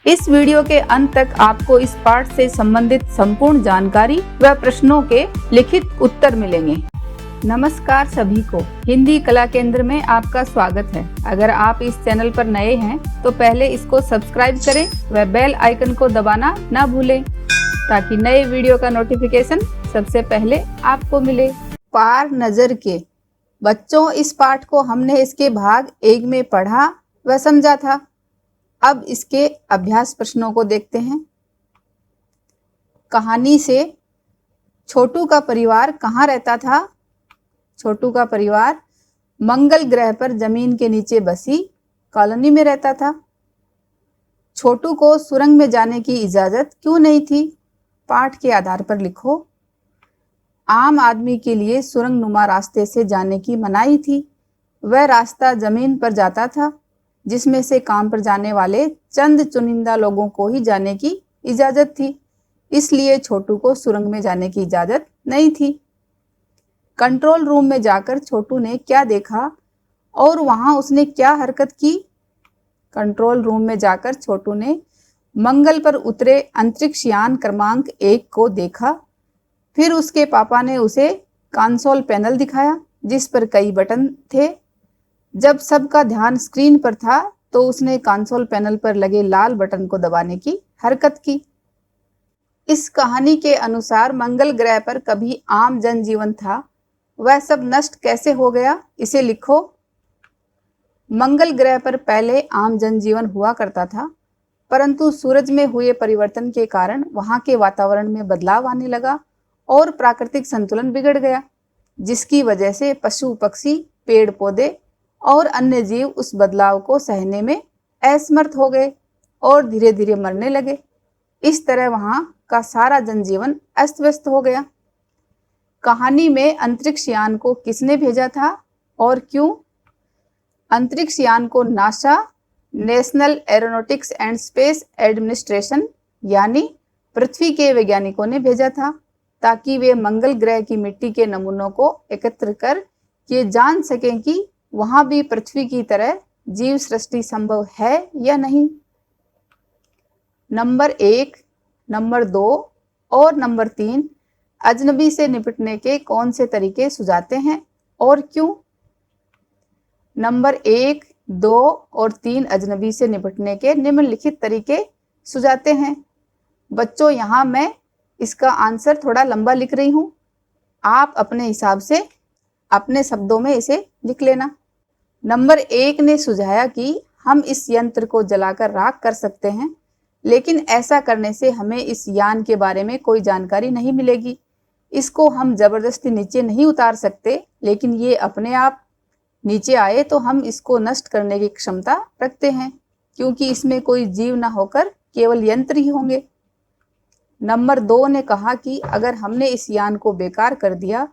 इस वीडियो के अंत तक आपको इस पाठ से संबंधित संपूर्ण जानकारी व प्रश्नों के लिखित उत्तर मिलेंगे। नमस्कार सभी को, हिंदी कला केंद्र में आपका स्वागत है। अगर आप इस चैनल पर नए हैं तो पहले इसको सब्सक्राइब करें व बेल आइकन को दबाना न भूलें ताकि नए वीडियो का नोटिफिकेशन सबसे पहले आपको मिले। पार नजर के बच्चों, इस पाठ को हमने इसके भाग 1 में पढ़ा व समझा था। अब इसके अभ्यास प्रश्नों को देखते हैं। कहानी से छोटू का परिवार कहाँ रहता था? छोटू का परिवार मंगल ग्रह पर जमीन के नीचे बसी कॉलोनी में रहता था। छोटू को सुरंग में जाने की इजाजत क्यों नहीं थी? पाठ के आधार पर लिखो। आम आदमी के लिए सुरंग नुमा रास्ते से जाने की मनाही थी। वह रास्ता जमीन पर जाता था जिसमें से काम पर जाने वाले चंद चुनिंदा लोगों को ही जाने की इजाजत थी, इसलिए छोटू को सुरंग में जाने की इजाजत नहीं थी। कंट्रोल रूम में जाकर छोटू ने क्या देखा और वहां उसने क्या हरकत की? कंट्रोल रूम में जाकर छोटू ने मंगल पर उतरे अंतरिक्ष यान क्रमांक 1 को देखा। फिर उसके पापा ने उसे कंसोल पैनल दिखाया जिस पर कई बटन थे। जब सबका ध्यान स्क्रीन पर था तो उसने कंसोल पैनल पर लगे लाल बटन को दबाने की हरकत की। इस कहानी के अनुसार मंगल ग्रह पर कभी आम जनजीवन था, वह सब नष्ट कैसे हो गया? इसे लिखो। मंगल ग्रह पर पहले आम जनजीवन हुआ करता था, परंतु सूरज में हुए परिवर्तन के कारण वहां के वातावरण में बदलाव आने लगा और प्राकृतिक संतुलन बिगड़ गया, जिसकी वजह से पशु पक्षी, पेड़ पौधे और अन्य जीव उस बदलाव को सहने में असमर्थ हो गए और धीरे धीरे मरने लगे। इस तरह वहां का सारा जनजीवन अस्त व्यस्त हो गया। कहानी में अंतरिक्ष यान को किसने भेजा था और क्यों? अंतरिक्ष यान को NASA, national aeronautics and space administration यानी पृथ्वी के वैज्ञानिकों ने भेजा था ताकि वे मंगल ग्रह की मिट्टी के नमूनों को एकत्र कर ये जान सकें कि वहां भी पृथ्वी की तरह जीव सृष्टि संभव है या नहीं। नंबर 1, नंबर 2 और नंबर 3 अजनबी से निपटने के कौन से तरीके सुझाते हैं और क्यों? नंबर 1, 2 और 3 अजनबी से निपटने के निम्नलिखित तरीके सुझाते हैं। बच्चों, यहाँ मैं इसका आंसर थोड़ा लंबा लिख रही हूँ, आप अपने हिसाब से अपने शब्दों में इसे लिख लेना। नंबर 1 ने सुझाया कि हम इस यंत्र को जलाकर राख कर सकते हैं, लेकिन ऐसा करने से हमें इस यान के बारे में कोई जानकारी नहीं मिलेगी। इसको हम जबरदस्ती नीचे नहीं उतार सकते, लेकिन ये अपने आप नीचे आए तो हम इसको नष्ट करने की क्षमता रखते हैं, क्योंकि इसमें कोई जीव न होकर केवल यंत्र ही होंगे। नंबर 2 ने कहा कि अगर हमने इस यान को बेकार कर दिया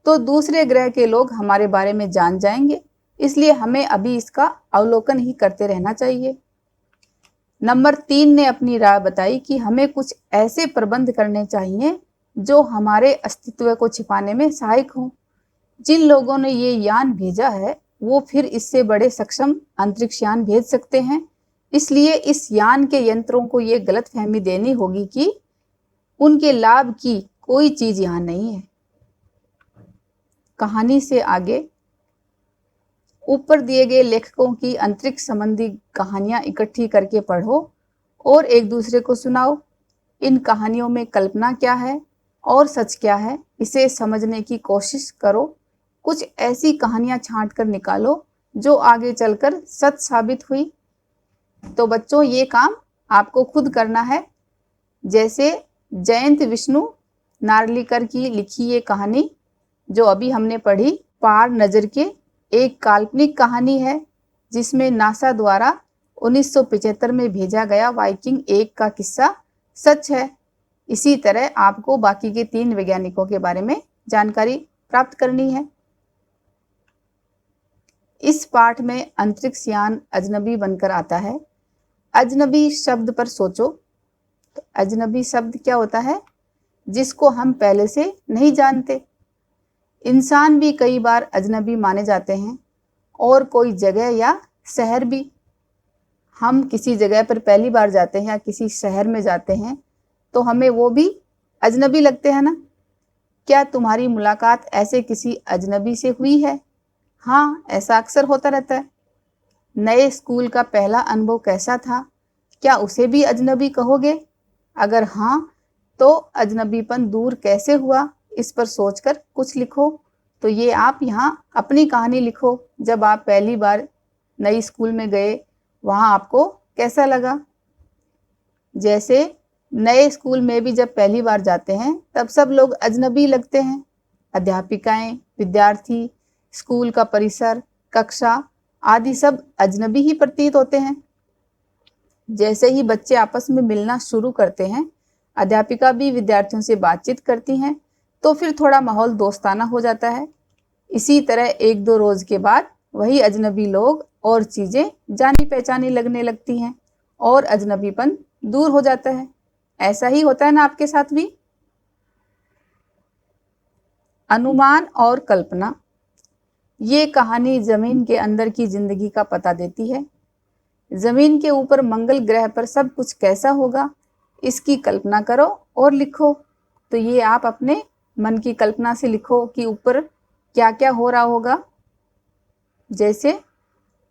तो दूसरे ग्रह के लोग हमारे बारे में जान जाएंगे, इसलिए हमें अभी इसका अवलोकन ही करते रहना चाहिए। नंबर 3 ने अपनी राय बताई कि हमें कुछ ऐसे प्रबंध करने चाहिए जो हमारे अस्तित्व को छिपाने में सहायक हों। जिन लोगों ने ये यान भेजा है वो फिर इससे बड़े सक्षम अंतरिक्ष यान भेज सकते हैं, इसलिए इस यान के यंत्रों को ये गलतफहमी देनी होगी कि उनके लाभ की कोई चीज यहाँ नहीं है। कहानी से आगे ऊपर दिए गए लेखकों की अंतरिक्ष संबंधी कहानियां इकट्ठी करके पढ़ो और एक दूसरे को सुनाओ। इन कहानियों में कल्पना क्या है और सच क्या है, इसे समझने की कोशिश करो। कुछ ऐसी कहानियां छांट कर निकालो जो आगे चलकर सच साबित हुई। तो बच्चों, ये काम आपको खुद करना है। जैसे जयंत विष्णु नार्लिकर की लिखी ये कहानी जो अभी हमने पढ़ी, पार नजर के, एक काल्पनिक कहानी है जिसमें नासा द्वारा 1975 में भेजा गया वाइकिंग 1 का किस्सा सच है। इसी तरह आपको बाकी के 3 वैज्ञानिकों के बारे में जानकारी प्राप्त करनी है। इस पाठ में अंतरिक्ष यान अजनबी बनकर आता है। अजनबी शब्द पर सोचो। तो अजनबी शब्द क्या होता है? जिसको हम पहले से नहीं जानते। इंसान भी कई बार अजनबी माने जाते हैं और कोई जगह या शहर भी। हम किसी जगह पर पहली बार जाते हैं या किसी शहर में जाते हैं तो हमें वो भी अजनबी लगते हैं ना। क्या तुम्हारी मुलाकात ऐसे किसी अजनबी से हुई है? हाँ, ऐसा अक्सर होता रहता है। नए स्कूल का पहला अनुभव कैसा था? क्या उसे भी अजनबी कहोगे? अगर हाँ, तो अजनबीपन दूर कैसे हुआ, इस पर सोचकर कुछ लिखो। तो ये आप यहाँ अपनी कहानी लिखो। जब आप पहली बार नई स्कूल में गए, वहाँ आपको कैसा लगा? जैसे नए स्कूल में भी जब पहली बार जाते हैं तब सब लोग अजनबी लगते हैं। अध्यापिकाएं, विद्यार्थी, स्कूल का परिसर, कक्षा आदि सब अजनबी ही प्रतीत होते हैं। जैसे ही बच्चे आपस में मिलना शुरू करते हैं, अध्यापिका भी विद्यार्थियों से बातचीत करती हैं, तो फिर थोड़ा माहौल दोस्ताना हो जाता है। इसी तरह एक दो रोज के बाद वही अजनबी लोग और चीजें जानी पहचानी लगने लगती हैं और अजनबीपन दूर हो जाता है। ऐसा ही होता है ना आपके साथ भी? अनुमान और कल्पना। ये कहानी जमीन के अंदर की जिंदगी का पता देती है। जमीन के ऊपर मंगल ग्रह पर सब कुछ कैसा होगा, इसकी कल्पना करो और लिखो। तो ये आप अपने मन की कल्पना से लिखो कि ऊपर क्या क्या हो रहा होगा। जैसे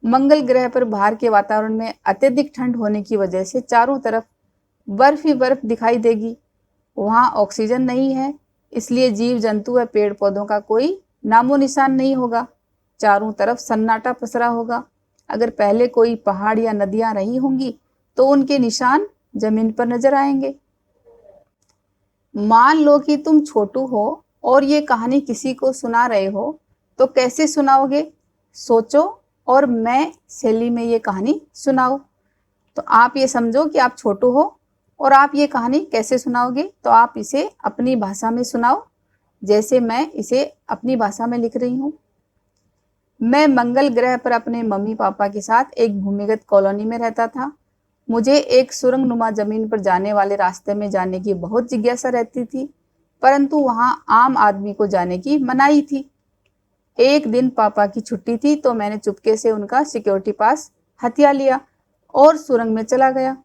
मंगल ग्रह पर बाहर के वातावरण में अत्यधिक ठंड होने की वजह से चारों तरफ बर्फ ही बर्फ दिखाई देगी। वहाँ ऑक्सीजन नहीं है, इसलिए जीव जंतु व पेड़ पौधों का कोई नामो निशान नहीं होगा। चारों तरफ सन्नाटा पसरा होगा। अगर पहले कोई पहाड़ या नदियां रही होंगी तो उनके निशान जमीन पर नजर आएंगे। मान लो कि तुम छोटू हो और ये कहानी किसी को सुना रहे हो, तो कैसे सुनाओगे? सोचो और मैं शैली में ये कहानी सुनाओ। तो आप ये समझो कि आप छोटू हो और आप ये कहानी कैसे सुनाओगे, तो आप इसे अपनी भाषा में सुनाओ, जैसे मैं इसे अपनी भाषा में लिख रही हूँ। मैं मंगल ग्रह पर अपने मम्मी पापा के साथ एक भूमिगत कॉलोनी में रहता था। मुझे एक सुरंग नुमा जमीन पर जाने वाले रास्ते में जाने की बहुत जिज्ञासा रहती थी, परंतु वहां आम आदमी को जाने की मनाही थी। एक दिन पापा की छुट्टी थी तो मैंने चुपके से उनका सिक्योरिटी पास हथिया लिया और सुरंग में चला गया।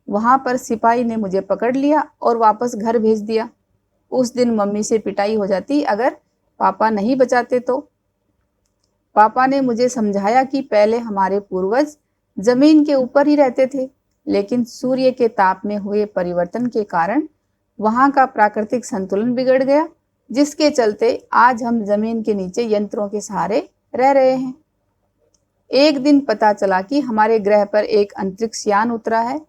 वहां पर सिपाही ने मुझे पकड़ लिया और वापस घर भेज दिया। उस दिन मम्मी से पिटाई हो जाती अगर पापा नहीं बचाते तो। पापा ने मुझे समझाया कि पहले हमारे पूर्वज जमीन के ऊपर ही रहते थे, लेकिन सूर्य के ताप में हुए परिवर्तन के कारण वहां का प्राकृतिक संतुलन बिगड़ गया, जिसके चलते आज हम जमीन के नीचे यंत्रों के सहारे रह रहे हैं। एक दिन पता चला कि हमारे ग्रह पर एक अंतरिक्ष यान उतरा है,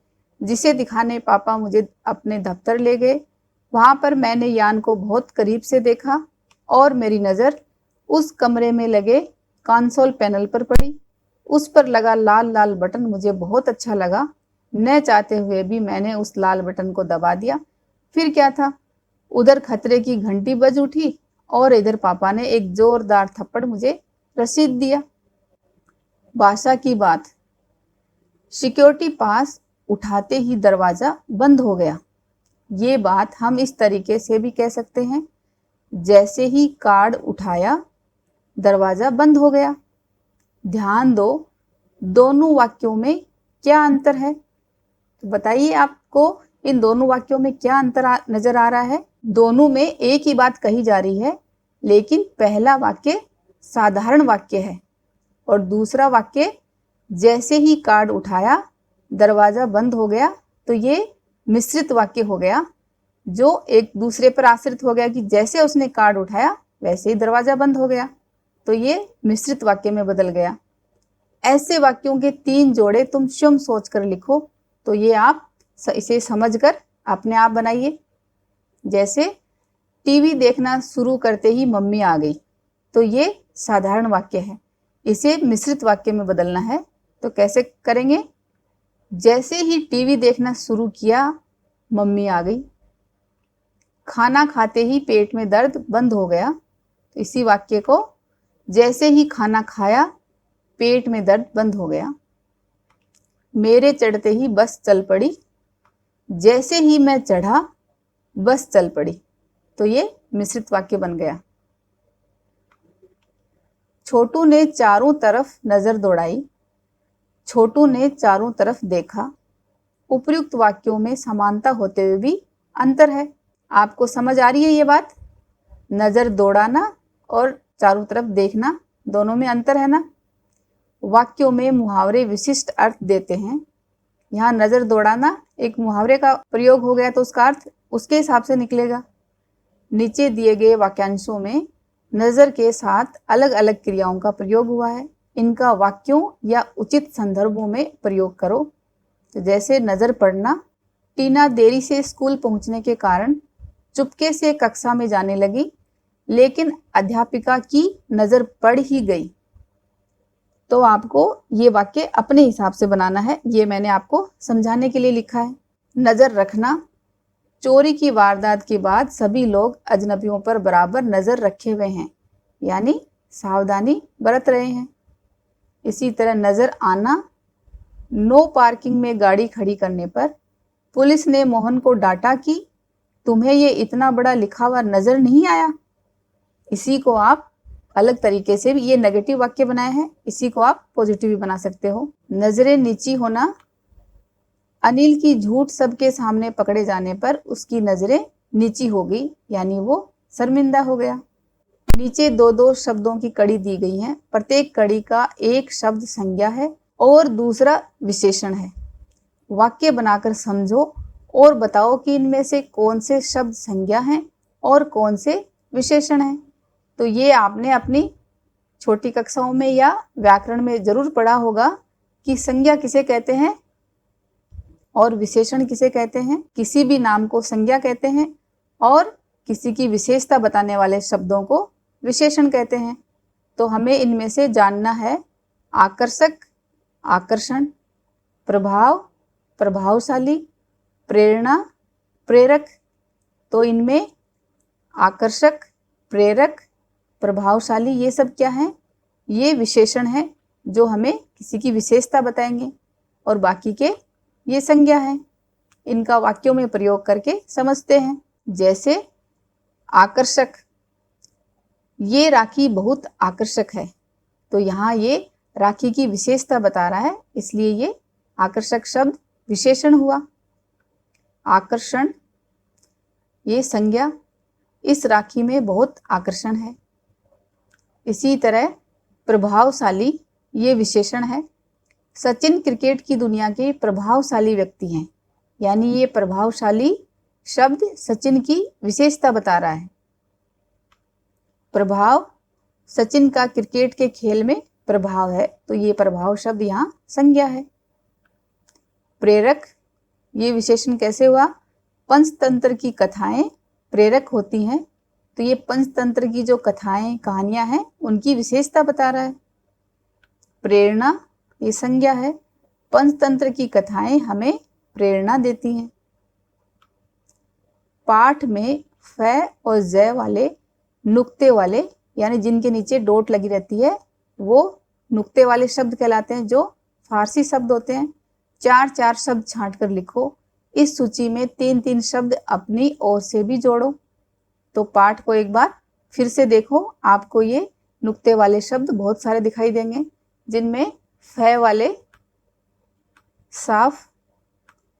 जिसे दिखाने पापा मुझे अपने दफ्तर ले गए। वहां पर मैंने यान को बहुत करीब से देखा और मेरी नज़र उस कमरे में लगे कंसोल पैनल पर पड़ी। उस पर लगा लाल लाल बटन मुझे बहुत अच्छा लगा। न चाहते हुए भी मैंने उस लाल बटन को दबा दिया। फिर क्या था, उधर खतरे की घंटी बज उठी और इधर पापा ने एक जोरदार थप्पड़ मुझे रसीद दिया। भाषा की बात। सिक्योरिटी पास उठाते ही दरवाजा बंद हो गया। ये बात हम इस तरीके से भी कह सकते हैं, जैसे ही कार्ड उठाया दरवाजा बंद हो गया। ध्यान दो, दोनों वाक्यों में क्या अंतर है? तो बताइए आपको इन दोनों वाक्यों में क्या अंतर नजर आ रहा है? दोनों में एक ही बात कही जा रही है, लेकिन पहला वाक्य साधारण वाक्य है और दूसरा वाक्य जैसे ही कार्ड उठाया दरवाजा बंद हो गया। तो ये मिश्रित वाक्य हो गया, जो एक दूसरे पर आश्रित हो गया कि जैसे उसने कार्ड उठाया वैसे ही दरवाजा बंद हो गया। तो ये मिश्रित वाक्य में बदल गया। ऐसे वाक्यों के 3 जोड़े तुम स्वयं सोचकर लिखो। तो ये आप इसे समझकर अपने आप बनाइए। जैसे टीवी देखना शुरू करते ही मम्मी आ गई, तो ये साधारण वाक्य है। इसे मिश्रित वाक्य में बदलना है, तो कैसे करेंगे? जैसे ही टीवी देखना शुरू किया मम्मी आ गई। खाना खाते ही पेट में दर्द बंद हो गया, तो इसी वाक्य को जैसे ही खाना खाया पेट में दर्द बंद हो गया। मेरे चढ़ते ही बस चल पड़ी, जैसे ही मैं चढ़ा बस चल पड़ी। तो ये मिश्रित वाक्य बन गया। छोटू ने चारों तरफ नजर दौड़ाई। छोटू ने चारों तरफ देखा। उपर्युक्त वाक्यों में समानता होते हुए भी अंतर है। आपको समझ आ रही है ये बात? नजर दौड़ाना और चारों तरफ देखना, दोनों में अंतर है ना। वाक्यों में मुहावरे विशिष्ट अर्थ देते हैं। यहाँ नजर दौड़ाना एक मुहावरे का प्रयोग हो गया तो उसका अर्थ उसके हिसाब से निकलेगा। नीचे दिए गए वाक्यांशों में नजर के साथ अलग अलग क्रियाओं का प्रयोग हुआ है। इनका वाक्यों या उचित संदर्भों में प्रयोग करो। तो जैसे नजर पड़ना, टीना देरी से स्कूल पहुंचने के कारण चुपके से कक्षा में जाने लगी, लेकिन अध्यापिका की नजर पड़ ही गई। तो आपको ये वाक्य अपने हिसाब से बनाना है, ये मैंने आपको समझाने के लिए लिखा है। नजर रखना, चोरी की वारदात के बाद सभी लोग अजनबियों पर बराबर नजर रखे हुए हैं, यानी सावधानी बरत रहे हैं। इसी तरह नजर आना, नो पार्किंग में गाड़ी खड़ी करने पर पुलिस ने मोहन को डांटा कि तुम्हें ये इतना बड़ा लिखा हुआ नजर नहीं आया। इसी को आप अलग तरीके से भी, ये नेगेटिव वाक्य बनाए हैं, इसी को आप पॉजिटिव भी बना सकते हो। नजरें नीची होना, अनिल की झूठ सबके सामने पकड़े जाने पर उसकी नजरें नीची हो गई, यानी वो शर्मिंदा हो गया। नीचे दो दो शब्दों की कड़ी दी गई है। प्रत्येक कड़ी का एक शब्द संज्ञा है और दूसरा विशेषण है। वाक्य बनाकर समझो और बताओ कि इनमें से कौन से शब्द संज्ञा हैं और कौन से विशेषण हैं। तो ये आपने अपनी छोटी कक्षाओं में या व्याकरण में जरूर पढ़ा होगा कि संज्ञा किसे कहते हैं और विशेषण किसे कहते हैं। किसी भी नाम को संज्ञा कहते हैं और किसी की विशेषता बताने वाले शब्दों को विशेषण कहते हैं। तो हमें इनमें से जानना है आकर्षक, आकर्षण, प्रभाव, प्रभावशाली, प्रेरणा, प्रेरक। तो इनमें आकर्षक, प्रेरक, प्रभावशाली, ये सब क्या हैं? ये विशेषण हैं जो हमें किसी की विशेषता बताएंगे, और बाकी के ये संज्ञा हैं। इनका वाक्यों में प्रयोग करके समझते हैं। जैसे आकर्षक, ये राखी बहुत आकर्षक है। तो यहाँ ये राखी की विशेषता बता रहा है, इसलिए ये आकर्षक शब्द विशेषण हुआ। आकर्षण, ये संज्ञा, इस राखी में बहुत आकर्षण है। इसी तरह प्रभावशाली, ये विशेषण है। सचिन क्रिकेट की दुनिया के प्रभावशाली व्यक्ति हैं, यानी ये प्रभावशाली शब्द सचिन की विशेषता बता रहा है। प्रभाव, सचिन का क्रिकेट के खेल में प्रभाव है, तो ये प्रभाव शब्द यहाँ संज्ञा है। प्रेरक, ये विशेषण कैसे हुआ? पंचतंत्र की कथाएं प्रेरक होती हैं, तो ये पंचतंत्र की जो कथाएं, कहानियां हैं, उनकी विशेषता बता रहा है। प्रेरणा, ये संज्ञा है। पंचतंत्र की कथाएं हमें प्रेरणा देती हैं। पाठ में फ और ज वाले, नुक्ते वाले, यानी जिनके नीचे डॉट लगी रहती है, वो नुक्ते वाले शब्द कहलाते हैं, जो फारसी शब्द होते हैं। 4-4 शब्द छांट कर लिखो। इस सूची में 3-3 शब्द अपनी ओर से भी जोड़ो। तो पाठ को एक बार फिर से देखो, आपको ये नुक्ते वाले शब्द बहुत सारे दिखाई देंगे, जिनमें फ वाले साफ,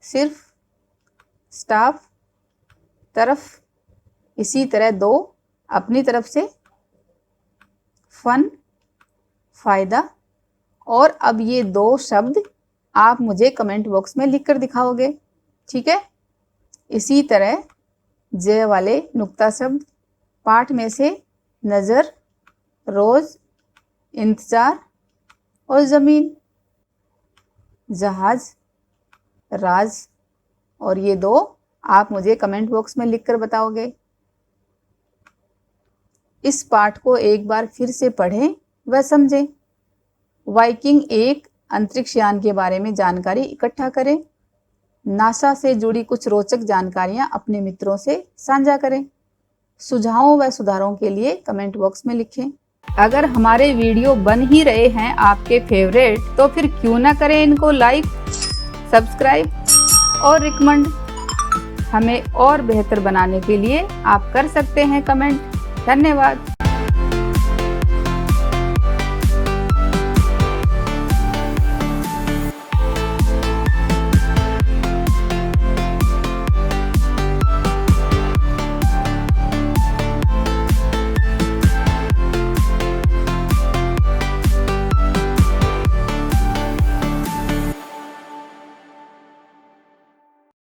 सिर्फ, स्टाफ, तरफ, इसी तरह 2 अपनी तरफ से, फन, फायदा। और अब ये 2 शब्द आप मुझे कमेंट बॉक्स में लिखकर दिखाओगे, ठीक है। इसी तरह ज वाले नुक्ता शब्द पाठ में से नज़र, रोज, इंतजार और ज़मीन, जहाज, राज। और ये 2 आप मुझे कमेंट बॉक्स में लिखकर बताओगे। इस पाठ को एक बार फिर से पढ़ें व समझें। वाइकिंग एक अंतरिक्ष यान के बारे में जानकारी इकट्ठा करें। नासा से जुड़ी कुछ रोचक जानकारियां अपने मित्रों से साझा करें। सुझावों व सुधारों के लिए कमेंट बॉक्स में लिखें। अगर हमारे वीडियो बन ही रहे हैं आपके फेवरेट, तो फिर क्यों ना करें इनको लाइक, सब्सक्राइब और रिकमेंड। हमें और बेहतर बनाने के लिए आप कर सकते हैं कमेंट। धन्यवाद।